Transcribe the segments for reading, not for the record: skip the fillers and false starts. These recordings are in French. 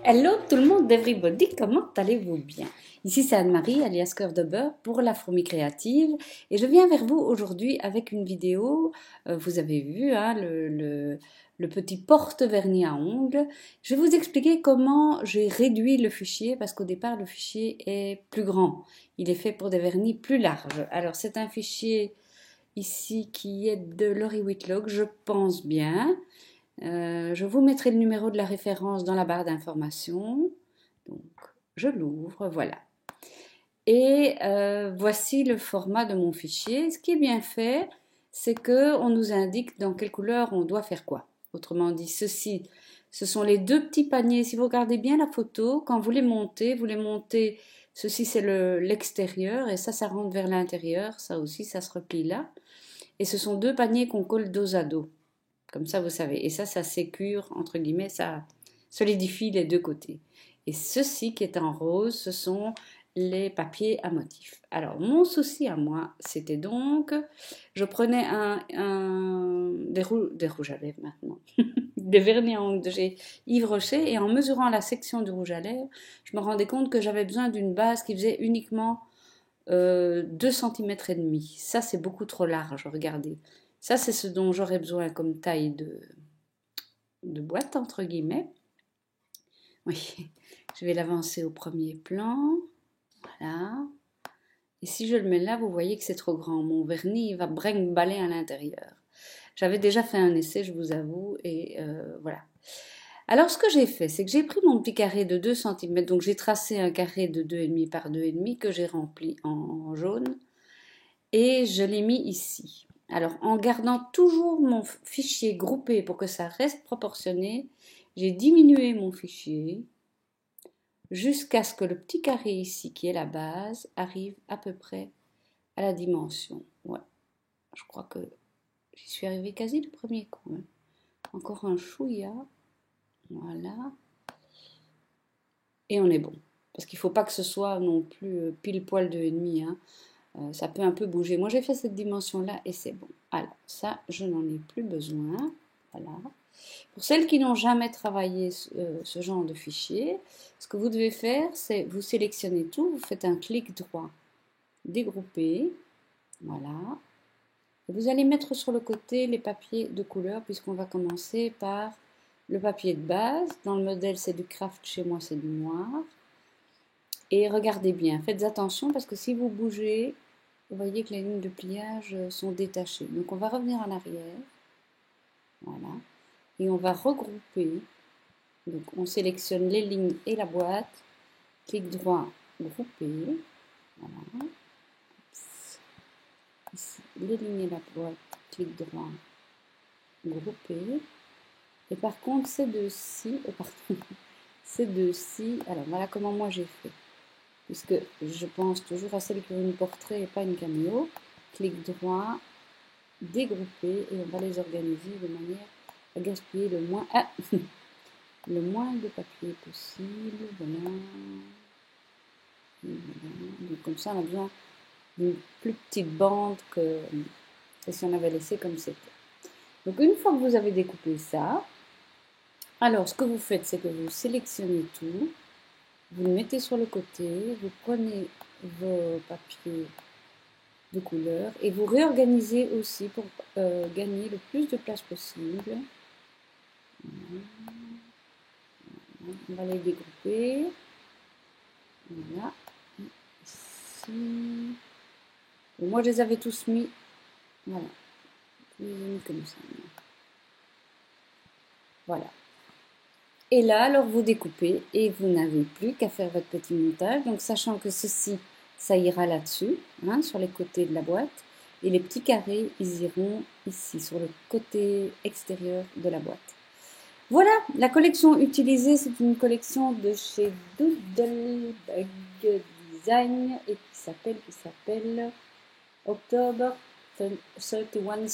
Hello tout le monde, everybody, comment allez-vous bien? Ici c'est Anne-Marie, alias Cœur de Beurre, pour la Fourmi Créative, et je viens vers vous aujourd'hui avec une vidéo, vous avez vu hein, le petit porte-vernis à ongles. Je vais vous expliquer comment j'ai réduit le fichier, parce qu'au départ le fichier est plus grand, il est fait pour des vernis plus larges. Alors c'est un fichier ici qui est de Laurie Whitlock, je pense bien. Je vous mettrai le numéro de la référence dans la barre d'information. Donc, je l'ouvre, voilà. Et voici le format de mon fichier. Ce qui est bien fait, c'est qu'on nous indique dans quelle couleur on doit faire quoi. Autrement dit, ceci, ce sont les deux petits paniers. Si vous regardez bien la photo, quand vous les montez, ceci c'est l'extérieur et ça rentre vers l'intérieur. Ça aussi, ça se replie là. Et ce sont deux paniers qu'on colle dos à dos. Comme ça, vous savez. Et ça sécure, entre guillemets, ça solidifie les deux côtés. Et ceci qui est en rose, ce sont les papiers à motifs. Alors, mon souci à moi, c'était donc, je prenais des rouges à lèvres maintenant, des vernis à ongles de chez Yves Rocher, et en mesurant la section du rouge à lèvres, je me rendais compte que j'avais besoin d'une base qui faisait uniquement 2 cm et demi. Ça, c'est beaucoup trop large, regardez. Ça, c'est ce dont j'aurais besoin comme taille de boîte, entre guillemets. Oui, je vais l'avancer au premier plan. Voilà. Et si je le mets là, vous voyez que c'est trop grand. Mon vernis, il va brinque-baller à l'intérieur. J'avais déjà fait un essai, je vous avoue, et voilà. Alors, ce que j'ai fait, c'est que j'ai pris mon petit carré de 2 cm, donc j'ai tracé un carré de 2,5 par 2,5 que j'ai rempli en jaune, et je l'ai mis ici. Alors, en gardant toujours mon fichier groupé pour que ça reste proportionné, j'ai diminué mon fichier jusqu'à ce que le petit carré ici, qui est la base, arrive à peu près à la dimension. Ouais, je crois que j'y suis arrivée quasi du premier coup. Hein. Encore un chouïa. Voilà. Et on est bon. Parce qu'il ne faut pas que ce soit non plus pile poil de ennemi. Hein. Ça peut un peu bouger. Moi, j'ai fait cette dimension-là et c'est bon. Alors, ça, je n'en ai plus besoin. Voilà. Pour celles qui n'ont jamais travaillé ce genre de fichier, ce que vous devez faire, c'est vous sélectionnez tout, vous faites un clic droit, dégrouper. Voilà. Et vous allez mettre sur le côté les papiers de couleur, puisqu'on va commencer par le papier de base. Dans le modèle, c'est du craft, chez moi, c'est du noir. Et regardez bien, faites attention parce que si vous bougez, vous voyez que les lignes de pliage sont détachées. Donc on va revenir en arrière. Voilà. Et on va regrouper. Donc on sélectionne les lignes et la boîte. Clic droit, grouper. Voilà. Ici, les lignes et la boîte. Clic droit, grouper. Et par contre, ces deux-ci, ces deux-ci, alors voilà comment moi j'ai fait. Puisque je pense toujours à celle qui veut une portrait et pas une caméo. Clic droit, dégrouper et on va les organiser de manière à gaspiller le moins, le moins de papier possible. Voilà. Donc, comme ça, on a besoin d'une plus petite bande que si on avait laissé comme c'était. Donc une fois que vous avez découpé ça, alors ce que vous faites, c'est que vous sélectionnez tout. Vous le mettez sur le côté, vous prenez vos papiers de couleur et vous réorganisez aussi pour gagner le plus de place possible. Voilà. On va les dégrouper. Voilà. Ici. Et moi, je les avais tous mis. Voilà. Je les ai mis comme ça. Voilà. Et là, alors vous découpez et vous n'avez plus qu'à faire votre petit montage. Donc, sachant que ceci, ça ira là-dessus, hein, sur les côtés de la boîte. Et les petits carrés, ils iront ici, sur le côté extérieur de la boîte. Voilà, la collection utilisée, c'est une collection de chez Doodlebug Design et qui s'appelle October 31,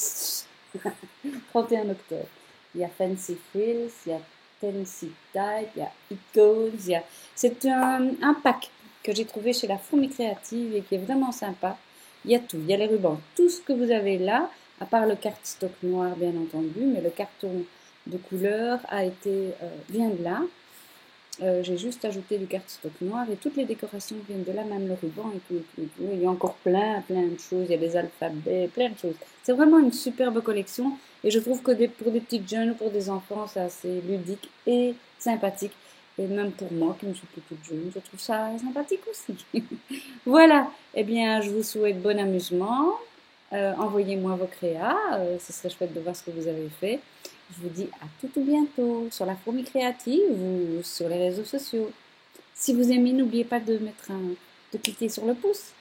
31 octobre. Il y a Fancy Frills, il y a Tennessee Type, il y a It Goes, c'est un pack que j'ai trouvé chez la Fourmi Créative et qui est vraiment sympa. Il y a tout, il y a les rubans, tout ce que vous avez là, à part le cardstock noir bien entendu, mais le carton de couleur vient de là. J'ai juste ajouté du cardstock noir et toutes les décorations viennent de là, même le ruban et tout, tout, tout. Il y a encore plein de choses, il y a des alphabets, plein de choses. C'est vraiment une superbe collection et je trouve que pour des petites jeunes ou pour des enfants, c'est assez ludique et sympathique. Et même pour moi, qui ne suis plus toute jeune, je trouve ça sympathique aussi. Voilà, eh bien, je vous souhaite bon amusement. Envoyez-moi vos créas, ce serait chouette de voir ce que vous avez fait. Je vous dis à tout bientôt sur la fourmi créative ou sur les réseaux sociaux. Si vous aimez, n'oubliez pas de cliquer sur le pouce.